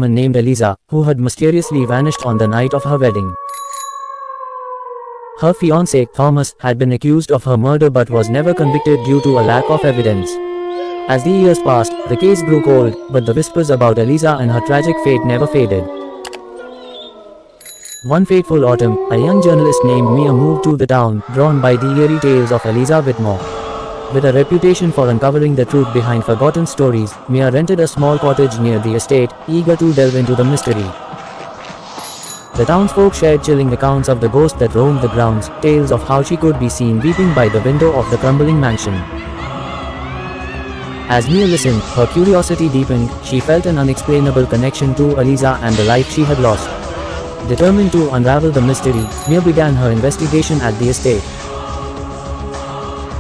woman named Eliza, who had mysteriously vanished on the night of her wedding. Her fiancé, Thomas, had been accused of her murder but was never convicted due to a lack of evidence. As the years passed, the case grew cold, but the whispers about Eliza and her tragic fate never faded. One fateful autumn, a young journalist named Mia moved to the town, drawn by the eerie tales of Eliza Whitmore. With a reputation for uncovering the truth behind forgotten stories, Mia rented a small cottage near the estate, eager to delve into the mystery. The townsfolk shared chilling accounts of the ghost that roamed the grounds, tales of how she could be seen weeping by the window of the crumbling mansion. As Mia listened, her curiosity deepened. She felt an unexplainable connection to Eliza and the life she had lost. Determined to unravel the mystery, Mia began her investigation at the estate.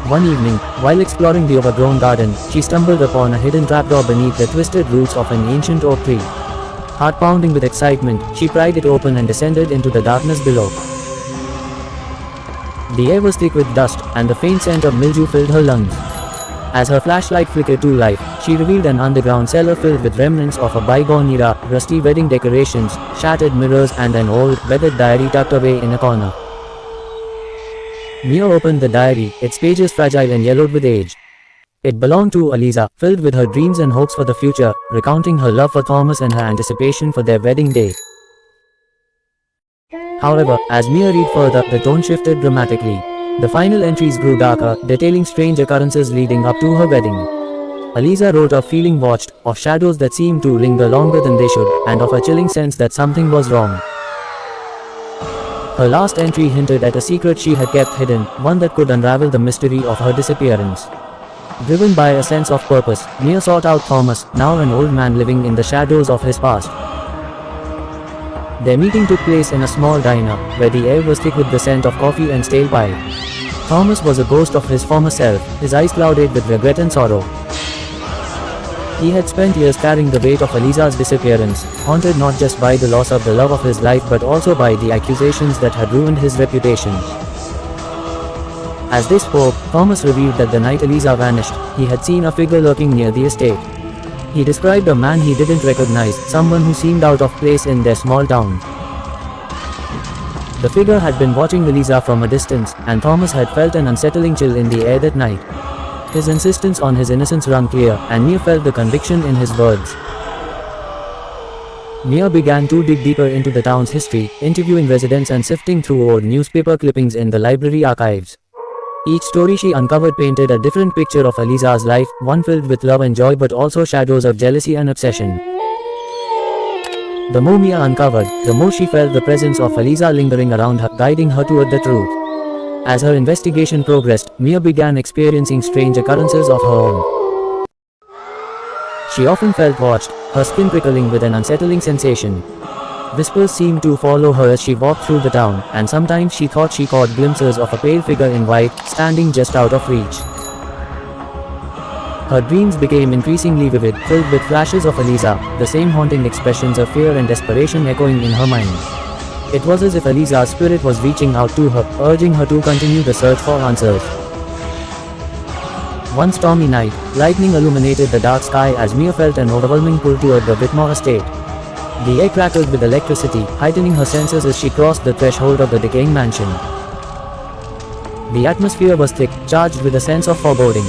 One evening, while exploring the overgrown garden, she stumbled upon a hidden trapdoor beneath the twisted roots of an ancient oak tree. Heart pounding with excitement, she pried it open and descended into the darkness below. The air was thick with dust, and the faint scent of mildew filled her lungs. As her flashlight flickered to life, she revealed an underground cellar filled with remnants of a bygone era, rusty wedding decorations, shattered mirrors and an old, weathered diary tucked away in a corner. Mia opened the diary, its pages fragile and yellowed with age. It belonged to Eliza, filled with her dreams and hopes for the future, recounting her love for Thomas and her anticipation for their wedding day. However, as Mia read further, the tone shifted dramatically. The final entries grew darker, detailing strange occurrences leading up to her wedding. Eliza wrote of feeling watched, of shadows that seemed to linger longer than they should, and of a chilling sense that something was wrong. Her last entry hinted at a secret she had kept hidden, one that could unravel the mystery of her disappearance. Driven by a sense of purpose, Mia sought out Thomas, now an old man living in the shadows of his past. Their meeting took place in a small diner, where the air was thick with the scent of coffee and stale pie. Thomas was a ghost of his former self, his eyes clouded with regret and sorrow. He had spent years carrying the weight of Eliza's disappearance, haunted not just by the loss of the love of his life but also by the accusations that had ruined his reputation. As they spoke, Thomas revealed that the night Eliza vanished, he had seen a figure lurking near the estate. He described a man he didn't recognize, someone who seemed out of place in their small town. The figure had been watching Eliza from a distance, and Thomas had felt an unsettling chill in the air that night. His insistence on his innocence rang clear, and Mia felt the conviction in his words. Mia began to dig deeper into the town's history, interviewing residents and sifting through old newspaper clippings in the library archives. Each story she uncovered painted a different picture of Eliza's life, one filled with love and joy but also shadows of jealousy and obsession. The more Mia uncovered, the more she felt the presence of Eliza lingering around her, guiding her toward the truth. As her investigation progressed, Mia began experiencing strange occurrences of her own. She often felt watched, her skin prickling with an unsettling sensation. Whispers seemed to follow her as she walked through the town, and sometimes she thought she caught glimpses of a pale figure in white, standing just out of reach. Her dreams became increasingly vivid, filled with flashes of Eliza, the same haunting expressions of fear and desperation echoing in her mind. It was as if Eliza's spirit was reaching out to her, urging her to continue the search for answers. One stormy night, lightning illuminated the dark sky as Mia felt an overwhelming pull toward the Whitmore estate. The air crackled with electricity, heightening her senses as she crossed the threshold of the decaying mansion. The atmosphere was thick, charged with a sense of foreboding.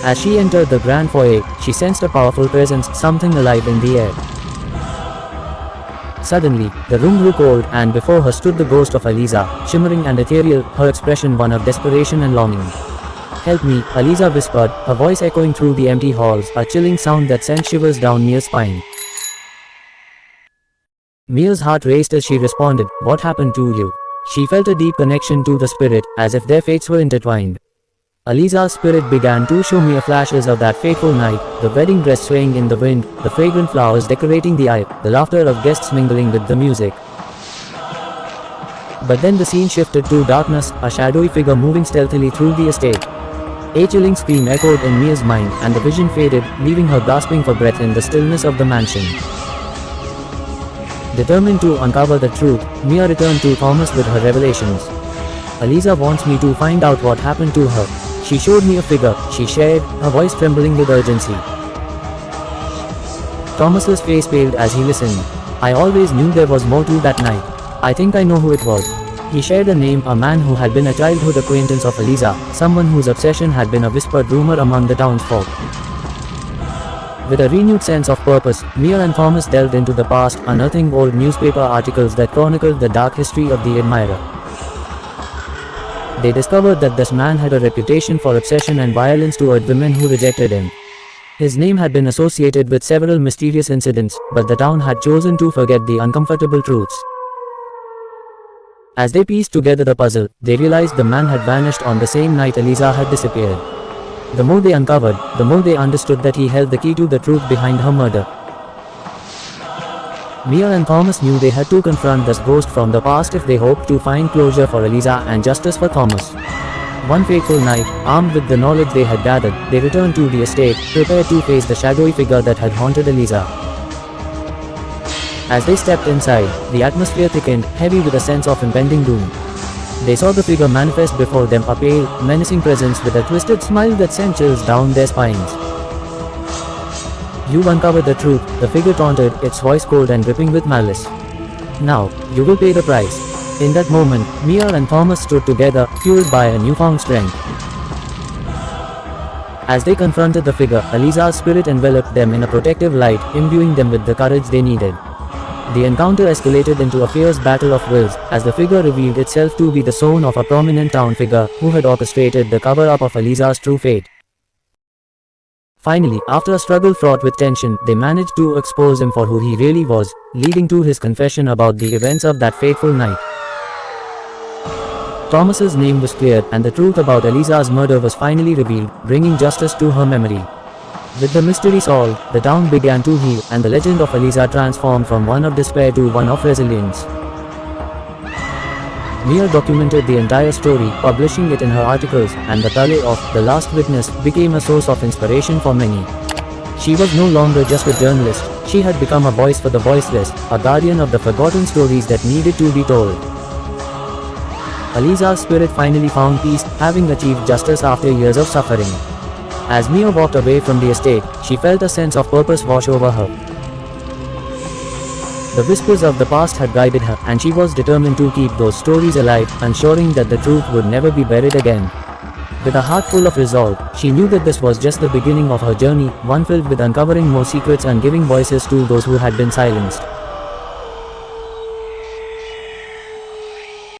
As she entered the grand foyer, she sensed a powerful presence, something alive in the air. Suddenly, the room grew cold, and before her stood the ghost of Eliza, shimmering and ethereal, her expression one of desperation and longing. "Help me," Eliza whispered, her voice echoing through the empty halls, a chilling sound that sent shivers down Mia's spine. Mia's heart raced as she responded, "What happened to you?" She felt a deep connection to the spirit, as if their fates were intertwined. Eliza's spirit began to show Mia flashes of that fateful night, the wedding dress swaying in the wind, the fragrant flowers decorating the aisle, the laughter of guests mingling with the music. But then the scene shifted to darkness, a shadowy figure moving stealthily through the estate. A chilling scream echoed in Mia's mind, and the vision faded, leaving her gasping for breath in the stillness of the mansion. Determined to uncover the truth, Mia returned to Thomas with her revelations. "Eliza wants me to find out what happened to her. She showed me a figure," she shared, her voice trembling with urgency. Thomas's face paled as he listened. I always knew there was more to that night. I think I know who it was. He shared a name, a man who had been a childhood acquaintance of Eliza, someone whose obsession had been a whispered rumor among the townsfolk. With a renewed sense of purpose, Mia and Thomas delved into the past, unearthing old newspaper articles that chronicled the dark history of the admirer. They discovered that this man had a reputation for obsession and violence toward women who rejected him. His name had been associated with several mysterious incidents, but the town had chosen to forget the uncomfortable truths. As they pieced together the puzzle, they realized the man had vanished on the same night Eliza had disappeared. The more they uncovered, the more they understood that he held the key to the truth behind her murder. Mia and Thomas knew they had to confront this ghost from the past if they hoped to find closure for Eliza and justice for Thomas. One fateful night, armed with the knowledge they had gathered, they returned to the estate, prepared to face the shadowy figure that had haunted Eliza. As they stepped inside, the atmosphere thickened, heavy with a sense of impending doom. They saw the figure manifest before them, a pale, menacing presence with a twisted smile that sent chills down their spines. "You've uncovered the truth," the figure taunted, its voice cold and dripping with malice. "Now, you will pay the price." In that moment, Mia and Thomas stood together, fueled by a newfound strength. As they confronted the figure, Eliza's spirit enveloped them in a protective light, imbuing them with the courage they needed. The encounter escalated into a fierce battle of wills, as the figure revealed itself to be the son of a prominent town figure, who had orchestrated the cover-up of Eliza's true fate. Finally, after a struggle fraught with tension, they managed to expose him for who he really was, leading to his confession about the events of that fateful night. Thomas's name was cleared, and the truth about Eliza's murder was finally revealed, bringing justice to her memory. With the mystery solved, the town began to heal, and the legend of Eliza transformed from one of despair to one of resilience. Mia documented the entire story, publishing it in her articles, and the tale of "The Last Witness" became a source of inspiration for many. She was no longer just a journalist, she had become a voice for the voiceless, a guardian of the forgotten stories that needed to be told. Eliza's spirit finally found peace, having achieved justice after years of suffering. As Mia walked away from the estate, she felt a sense of purpose wash over her. The whispers of the past had guided her, and she was determined to keep those stories alive, ensuring that the truth would never be buried again. With a heart full of resolve, she knew that this was just the beginning of her journey, one filled with uncovering more secrets and giving voices to those who had been silenced.